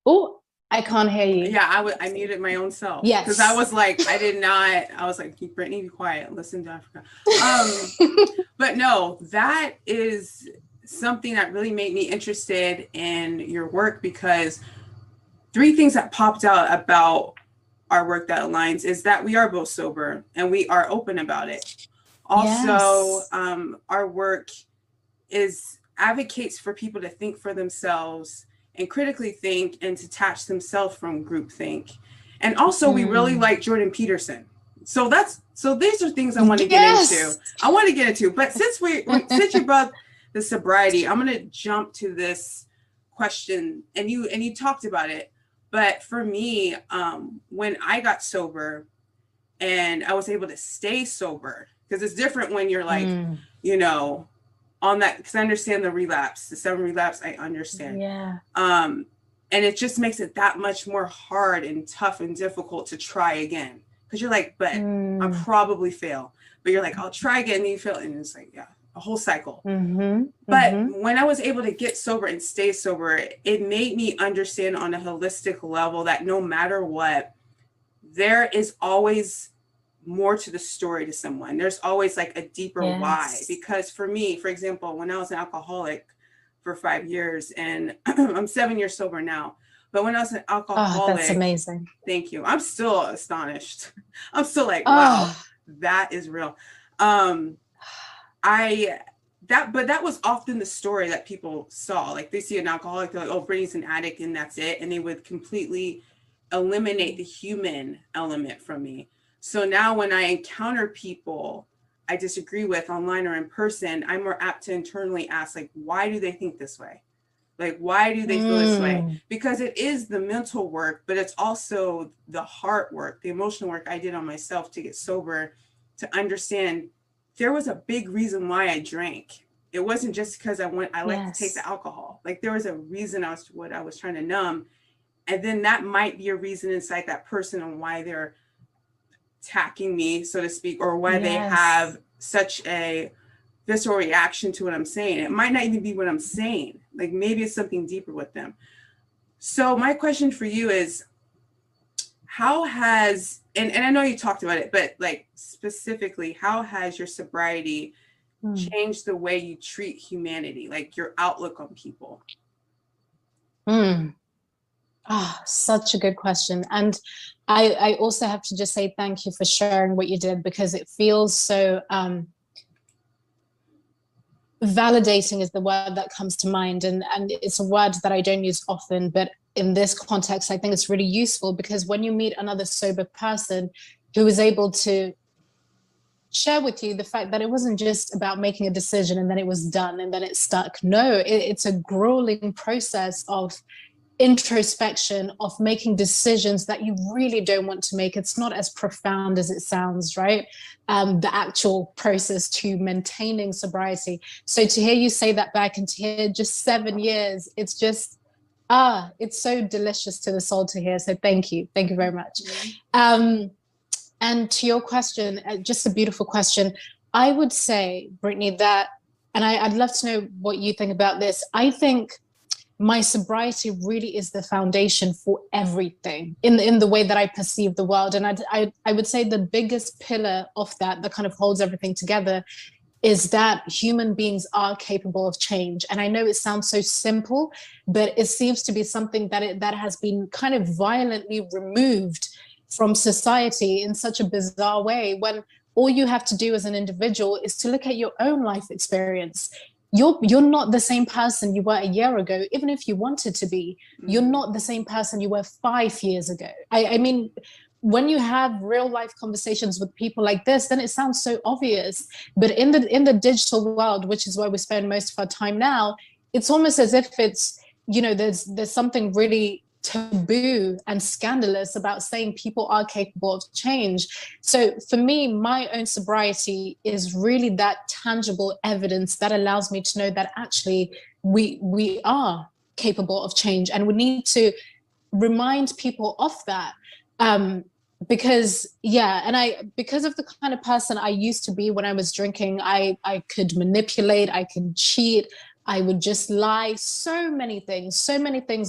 Oh, I can't hear you. Yeah, I muted my own self because I Yes. was like, I was like, Brittany, be quiet, listen to Africa. But no, that is something that really made me interested in your work, because three things that popped out about our work that aligns is that we are both sober and we are open about it. Also, Yes. our work is advocates for people to think for themselves and critically think and detach themselves from groupthink. And also, we really like Jordan Peterson. So these are things I want to get into. Yes. I want to get into. But since you brought the sobriety, I'm going to jump to this question. And you talked about it. But for me, when I got sober and I was able to stay sober, because it's different when you're like, you know, on that, because I understand the relapse, the 7 relapse, I understand. Yeah. And it just makes it that much more hard and tough and difficult to try again. Because you're like, but I'll probably fail. But you're like, I'll try again, and you fail. And it's like, yeah, a whole cycle. But when I was able to get sober and stay sober, it made me understand on a holistic level that no matter what, there is always more to the story to someone. There's always like a deeper why. Because for me, for example, when I was an alcoholic for 5 years, and I'm 7 years sober now, but when I was an alcoholic, that's amazing. Thank you. I'm still astonished. I'm still like, wow, that is real. But that was often the story that people saw. Like, they see an alcoholic, they're like, oh, Brittany's an addict and that's it. And they would completely eliminate the human element from me. So now when I encounter people I disagree with online or in person, I'm more apt to internally ask, like, why do they think this way? Like, why do they feel this way? Because it is the mental work, but it's also the heart work, the emotional work I did on myself to get sober, to understand there was a big reason why I drank. It wasn't just because I like to take the alcohol. Like, there was a reason what I was trying to numb. And then that might be a reason inside that person on why they're attacking me, so to speak, or why they have such a visceral reaction to what I'm saying. It might not even be what I'm saying. Like, maybe it's something deeper with them. So my question for you is, how has, and I know you talked about it, but like specifically, how has your sobriety changed the way you treat humanity, like your outlook on people? Such a good question. And I also have to just say thank you for sharing what you did, because it feels so validating is the word that comes to mind. And it's a word that I don't use often, but in this context, I think it's really useful, because when you meet another sober person who is able to share with you the fact that it wasn't just about making a decision and then it was done and then it stuck. No, it's a grueling process of introspection, of making decisions that you really don't want to make. It's not as profound as it sounds, right? The actual process to maintaining sobriety. So to hear you say that back, and to hear just 7 years, it's just, it's so delicious to the soul to hear. So thank you very much. And to your question, just a beautiful question. I would say, Brittany, that, and I'd love to know what you think about this. I think my sobriety really is the foundation for everything in the way that I perceive the world. And I would say the biggest pillar of that kind of holds everything together is that human beings are capable of change. And I know it sounds so simple, but it seems to be something that has been kind of violently removed from society in such a bizarre way, when all you have to do as an individual is to look at your own life experience. You're not the same person you were a year ago, even if you wanted to be. You're not the same person you were 5 years ago. I mean, when you have real life conversations with people like this, then it sounds so obvious. But in the digital world, which is where we spend most of our time now, it's almost as if it's, there's something really taboo and scandalous about saying people are capable of change. So for me, my own sobriety is really that tangible evidence that allows me to know that actually we are capable of change, and we need to remind people of that. Because of the kind of person I used to be when I was drinking, I could manipulate, I could cheat, I would just lie, so many things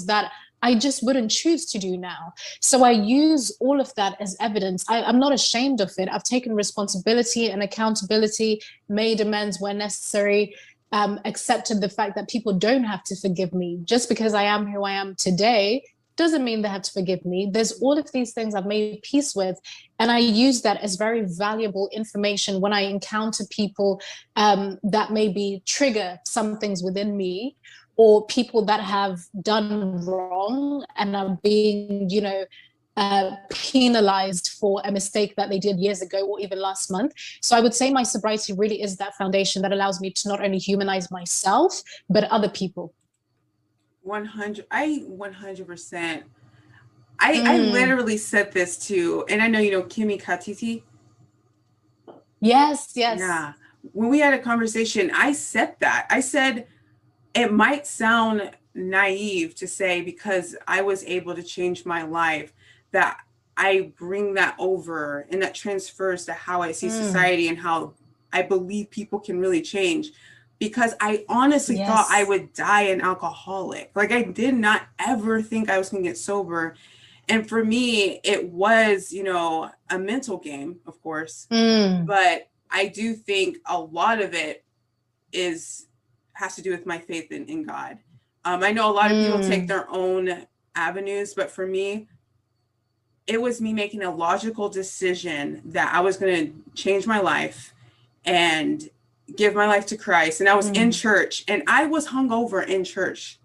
that I just wouldn't choose to do now. So I use all of that as evidence. I'm not ashamed of it. I've taken responsibility and accountability, made amends where necessary, accepted the fact that people don't have to forgive me. Just because I am who I am today doesn't mean they have to forgive me. There's all of these things I've made peace with. And I use that as very valuable information when I encounter people that maybe trigger some things within me, or people that have done wrong and are being, penalized for a mistake that they did years ago or even last month. So I would say my sobriety really is that foundation that allows me to not only humanize myself, but other people. 100%. I literally said this too, and I know you know Kimi Katiti. Yes. Yeah. When we had a conversation, I said that. I said it might sound naive to say because I was able to change my life that I bring that over and that transfers to how I see society and how I believe people can really change. Because I honestly thought I would die an alcoholic. Like I did not ever think I was going to get sober. And for me, it was, a mental game, of course. But I do think a lot of it has to do with my faith in God. I know a lot of people take their own avenues, but for me, it was me making a logical decision that I was going to change my life and give my life to Christ. And I was in church, and I was hungover in church.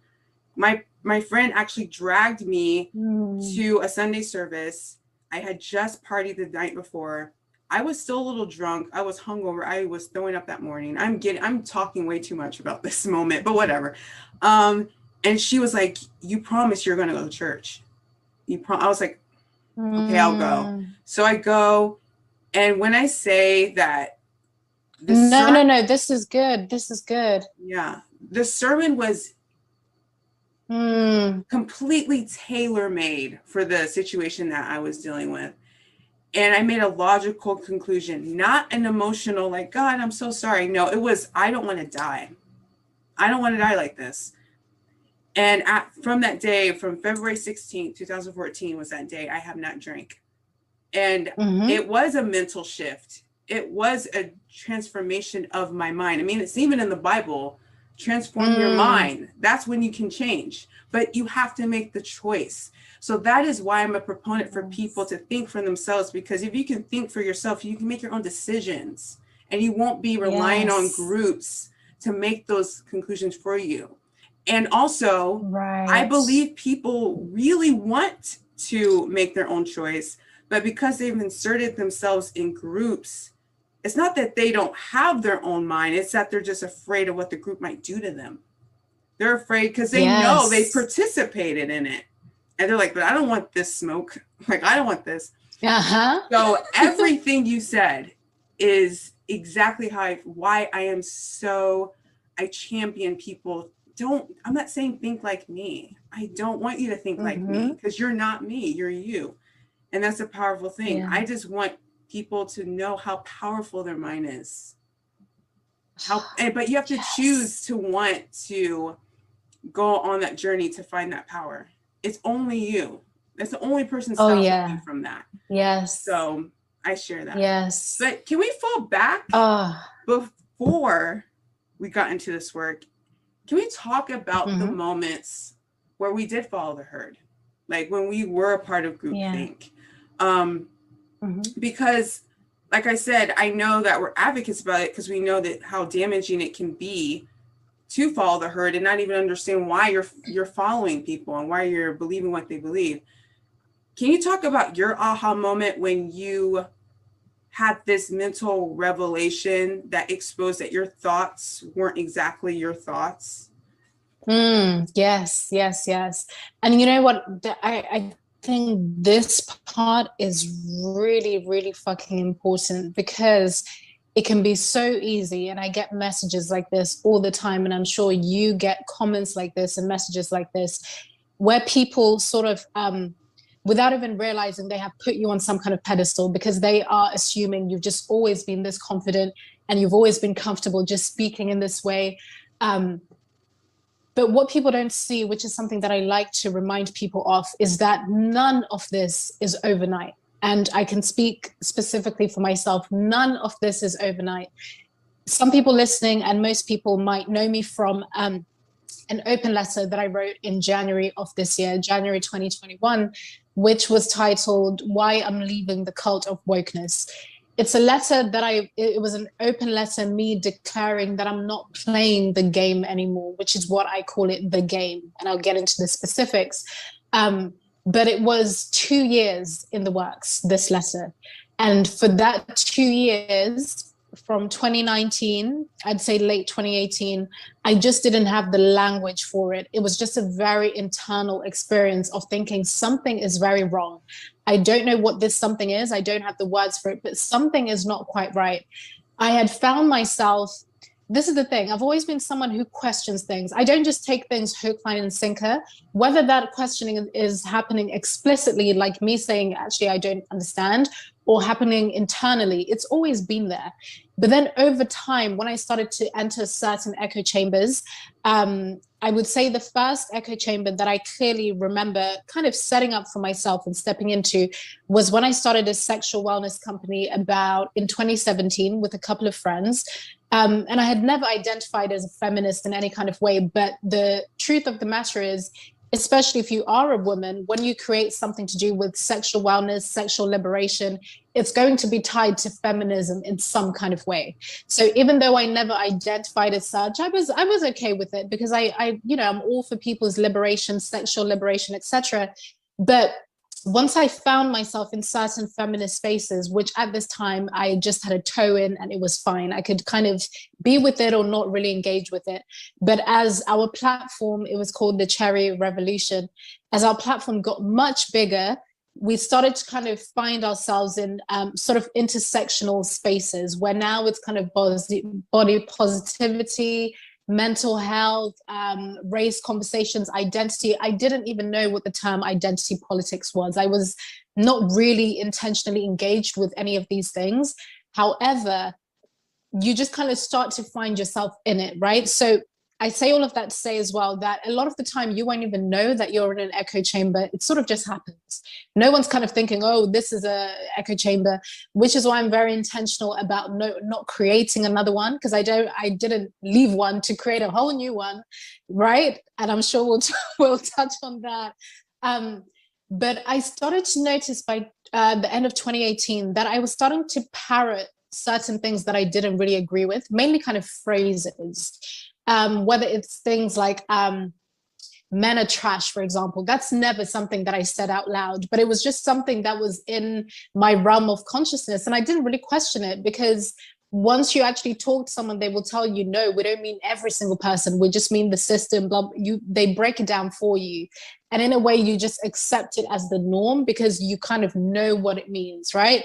My friend actually dragged me to a Sunday service. I had just partied the night before. I was still a little drunk. I was hungover. I was throwing up that morning. I'm talking way too much about this moment, but whatever. And she was like, "You promise you're going to go to church?" I was like, "Okay, I'll go." So I go. And when I say that, no, this is good. This is good. Yeah. The sermon was completely tailor-made for the situation that I was dealing with. And I made a logical conclusion, not an emotional, like, God, I'm so sorry. No, it was, I don't want to die. I don't want to die like this. And from that day, from February 16th, 2014 was that day I have not drank. And it was a mental shift. It was a transformation of my mind. I mean, it's even in the Bible, transform your mind. That's when you can change, but you have to make the choice. So that is why I'm a proponent for people to think for themselves, because if you can think for yourself, you can make your own decisions and you won't be relying on groups to make those conclusions for you. And also, I believe people really want to make their own choice, but because they've inserted themselves in groups, it's not that they don't have their own mind. It's that they're just afraid of what the group might do to them. They're afraid because they know they participated in it. And they're like, but I don't want this smoke. Like, I don't want this. So everything you said is exactly why I champion people. I'm not saying think like me. I don't want you to think like me, because you're not me, you're you. And that's a powerful thing. I just want people to know how powerful their mind is. But you have to choose to want to go on that journey to find that power. It's only you. That's the only person stopping you from that. So I share that. But can we fall back before we got into this work? Can we talk about the moments where we did follow the herd? Like when we were a part of groupthink? Because like I said, I know that we're advocates about it because we know that how damaging it can be to follow the herd and not even understand why you're following people and why you're believing what they believe. Can you talk about your aha moment when you had this mental revelation that exposed that your thoughts weren't exactly your thoughts? Yes. And you know what? I think this part is really, really fucking important, because it can be so easy. And I get messages like this all the time. And I'm sure you get comments like this and messages like this, where people sort of, without even realizing, they have put you on some kind of pedestal because they are assuming you've just always been this confident and you've always been comfortable just speaking in this way. But But what people don't see, which is something that I like to remind people of, is that none of this is overnight. And I can speak specifically for myself. None of this is overnight. Some people listening, and most people might know me from an open letter that I wrote in January of this year, January 2021, which was titled "Why I'm Leaving the Cult of Wokeness." It's a letter that it was an open letter, me declaring that I'm not playing the game anymore, which is what I call it, the game. And I'll get into the specifics. But it was 2 years in the works, this letter. And for that 2 years, from 2019, I'd say late 2018, I just didn't have the language for it. It was just a very internal experience of thinking something is very wrong. I don't know what this something is. I don't have the words for it, but something is not quite right. I had found myself, this is the thing, I've always been someone who questions things. I don't just take things hook, line, and sinker. Whether that questioning is happening explicitly, like me saying, actually, I don't understand, or happening internally, it's always been there. But then over time, when I started to enter certain echo chambers, I would say the first echo chamber that I clearly remember kind of setting up for myself and stepping into was when I started a sexual wellness company in 2017 with a couple of friends. And I had never identified as a feminist in any kind of way. But the truth of the matter is, especially if you are a woman, when you create something to do with sexual wellness, sexual liberation, it's going to be tied to feminism in some kind of way. So even though I never identified as such, I was okay with it because I'm all for people's liberation, sexual liberation, etc. But once I found myself in certain feminist spaces, which at this time I just had a toe in and it was fine. I could kind of be with it or not really engage with it. But as our platform, it was called the Cherry Revolution, as our platform got much bigger, we started to kind of find ourselves in sort of intersectional spaces where now it's kind of body positivity, mental health, race conversations, identity. I didn't even know what the term identity politics was. I was not really intentionally engaged with any of these things. However, you just kind of start to find yourself in it, right? So I say all of that to say as well that a lot of the time you won't even know that you're in an echo chamber. It sort of just happens. No one's kind of thinking, oh, this is a echo chamber, which is why I'm very intentional about not creating another one, because I didn't leave one to create a whole new one, right? And I'm sure we'll touch on that. But I started to notice by the end of 2018 that I was starting to parrot certain things that I didn't really agree with, mainly kind of phrases. Whether it's things like men are trash, for example, that's never something that I said out loud, but it was just something that was in my realm of consciousness. And I didn't really question it because once you actually talk to someone, they will tell you, no, we don't mean every single person. We just mean the system. They break it down for you. And in a way, you just accept it as the norm because you kind of know what it means, right?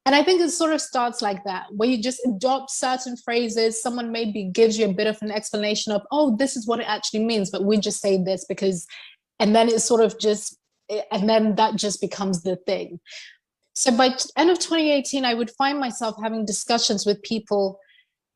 And I think it sort of starts like that, where you just adopt certain phrases. Someone maybe gives you a bit of an explanation of, oh, this is what it actually means, but we just say this because, and then it's sort of just, and then that just becomes the thing. So by end of 2018, I would find myself having discussions with people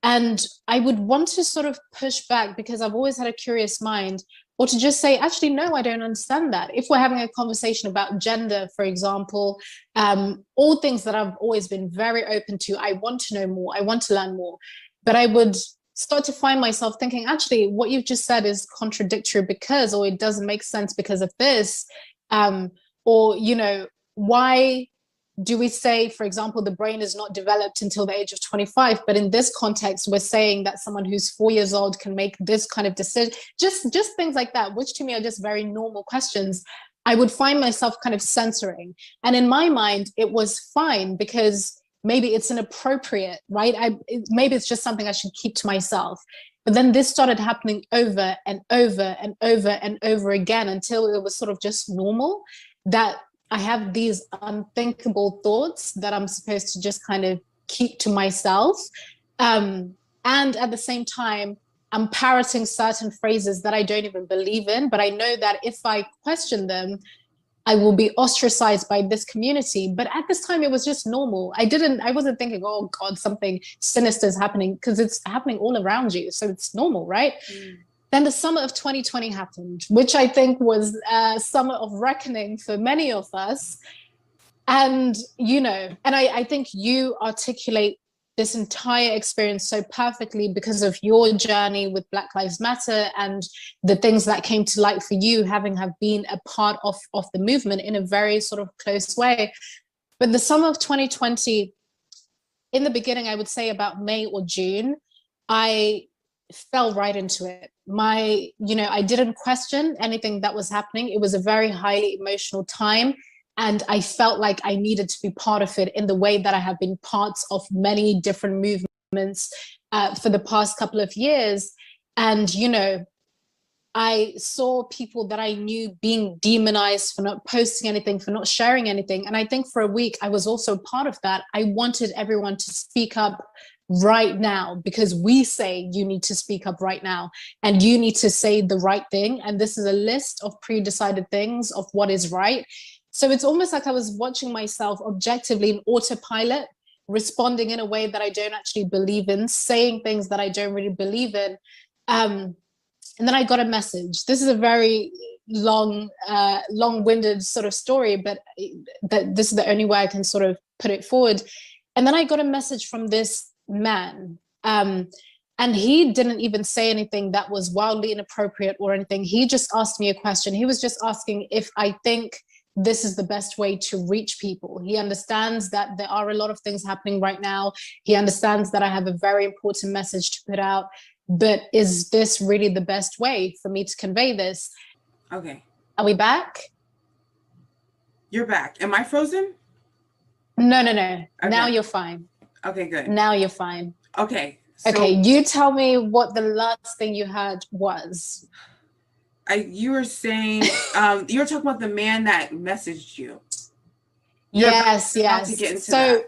and I would want to sort of push back because I've always had a curious mind, or to just say, actually, no, I don't understand that. If we're having a conversation about gender, for example, all things that I've always been very open to, I want to know more, I want to learn more. But I would start to find myself thinking, actually, what you've just said is contradictory because, or it doesn't make sense because of this, or, why do we say, for example, the brain is not developed until the age of 25, but in this context, we're saying that someone who's 4 years old can make this kind of decision, just things like that, which to me are just very normal questions. I would find myself kind of censoring. And in my mind, it was fine because maybe it's inappropriate, right? Maybe it's just something I should keep to myself. But then this started happening over and over and over and over again until it was sort of just normal that I have these unthinkable thoughts that I'm supposed to just kind of keep to myself. And at the same time, I'm parroting certain phrases that I don't even believe in, but I know that if I question them, I will be ostracized by this community. But at this time, it was just normal. I wasn't thinking, oh God, something sinister is happening, because it's happening all around you. So it's normal, right? Mm. Then the summer of 2020 happened, which I think was a summer of reckoning for many of us. And, and I think you articulate this entire experience so perfectly because of your journey with Black Lives Matter and the things that came to light for you, having have been a part of the movement in a very sort of close way. But the summer of 2020, in the beginning, I would say about May or June, I fell right into it. I didn't question anything that was happening. It was a very highly emotional time. And I felt like I needed to be part of it in the way that I have been parts of many different movements for the past couple of years. And, I saw people that I knew being demonized for not posting anything, for not sharing anything. And I think for a week, I was also part of that. I wanted everyone to speak up right now, because we say you need to speak up right now and you need to say the right thing. And this is a list of pre-decided things of what is right. So it's almost like I was watching myself objectively in autopilot, responding in a way that I don't actually believe in, saying things that I don't really believe in. And then I got a message. This is a very long-winded sort of story, but this is the only way I can sort of put it forward. And then I got a message from this man. And he didn't even say anything that was wildly inappropriate or anything. He just asked me a question. He was just asking if I think this is the best way to reach people. He understands that there are a lot of things happening right now. He understands that I have a very important message to put out, but is this really the best way for me to convey this? Okay. Are we back? You're back. Am I frozen? No. Okay. Now you're fine. Okay, good. Now you're fine. Okay. Okay, you tell me what the last thing you heard was. You were saying, you were talking about the man that messaged you. Yes. To get into that.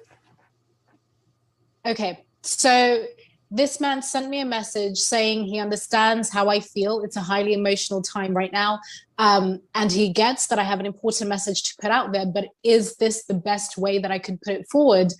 Okay, so this man sent me a message saying he understands how I feel. It's a highly emotional time right now. And he gets that I have an important message to put out there, but is this the best way that I could put it forward?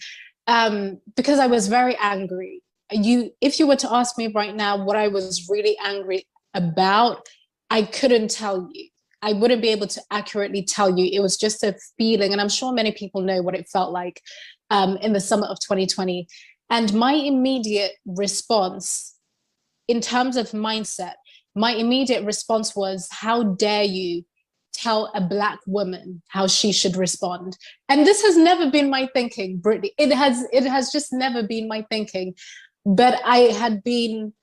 Because I was very angry. If you were to ask me right now what I was really angry about, I couldn't tell you. I wouldn't be able to accurately tell you. It was just a feeling, and I'm sure many people know what it felt like in the summer of 2020. And my immediate response, in terms of mindset, my immediate response was, how dare you tell a Black woman how she should respond? And this has never been my thinking, Brittany. It has just never been my thinking. But I had been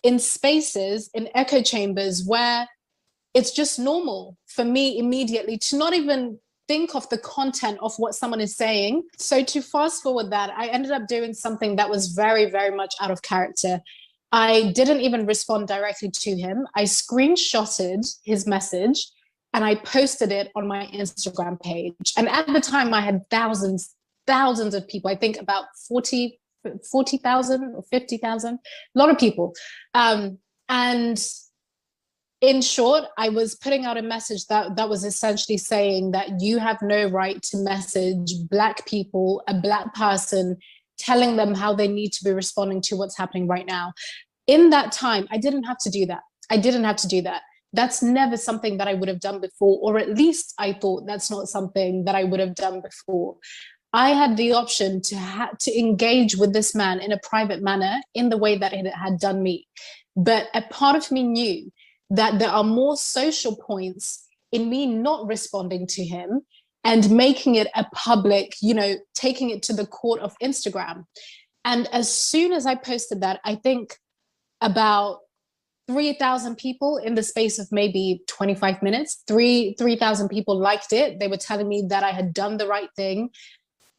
in spaces, in echo chambers, where it's just normal for me immediately to not even think of the content of what someone is saying. So to fast forward that, I ended up doing something that was very, very much out of character. I didn't even respond directly to him. I screenshotted his message and I posted it on my Instagram page. And at the time I had thousands of people, I think about 40,000 or 50,000, a lot of people. And in short, I was putting out a message that was essentially saying that you have no right to message Black people, a Black person, telling them how they need to be responding to what's happening right now. In that time, I didn't have to do that. That's never something that I would have done before, or at least I thought that's not something that I would have done before. I had the option to engage with this man in a private manner in the way that it had done me. But a part of me knew that there are more social points in me not responding to him and making it a public, taking it to the court of Instagram. And as soon as I posted that, I think about 3,000 people in the space of maybe 25 minutes, 3,000 people liked it. They were telling me that I had done the right thing.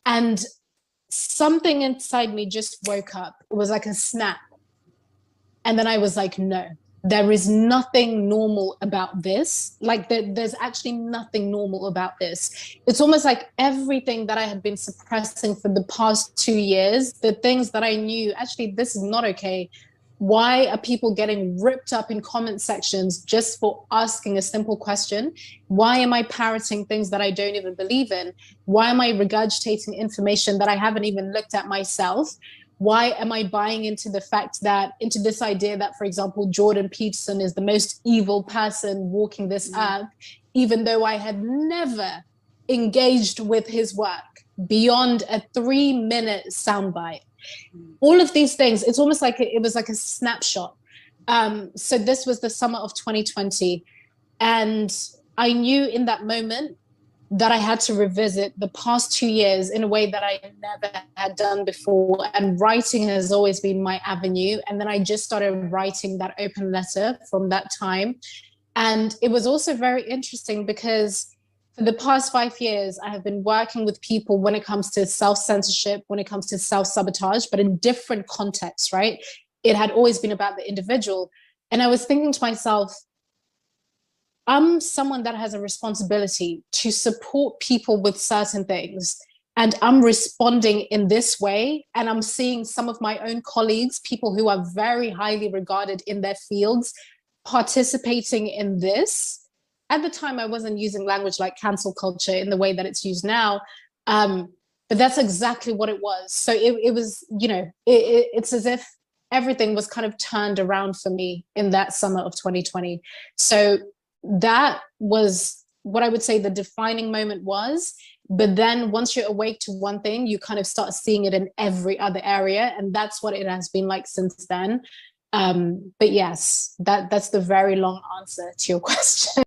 And something inside me just woke up. It was like a snap. And then I was like, no, there is nothing normal about this. Like there's actually nothing normal about this. It's almost like everything that I had been suppressing for the past 2 years, the things that I knew, actually, this is not okay. Why are people getting ripped up in comment sections just for asking a simple question? Why am I parroting things that I don't even believe in? Why am I regurgitating information that I haven't even looked at myself? Why am I buying into the fact that, into this idea that, for example, Jordan Peterson is the most evil person walking this earth, even though I had never engaged with his work beyond a 3-minute soundbite? All of these things, it's almost like it was like a snapshot. So this was the summer of 2020. And I knew in that moment that I had to revisit the past 2 years in a way that I never had done before. And writing has always been my avenue. And then I just started writing that open letter from that time. And it was also very interesting because for the past 5 years, I have been working with people when it comes to self-censorship, when it comes to self-sabotage, but in different contexts, right? It had always been about the individual. And I was thinking to myself, I'm someone that has a responsibility to support people with certain things. And I'm responding in this way. And I'm seeing some of my own colleagues, people who are very highly regarded in their fields, participating in this. At the time, I wasn't using language like cancel culture in the way that it's used now. But that's exactly what it was. So it was, you know, it's as if everything was kind of turned around for me in that summer of 2020. So that was what I would say the defining moment was. But then once you're awake to one thing, you kind of start seeing it in every other area. And that's what it has been like since then. But yes, that's the very long answer to your question.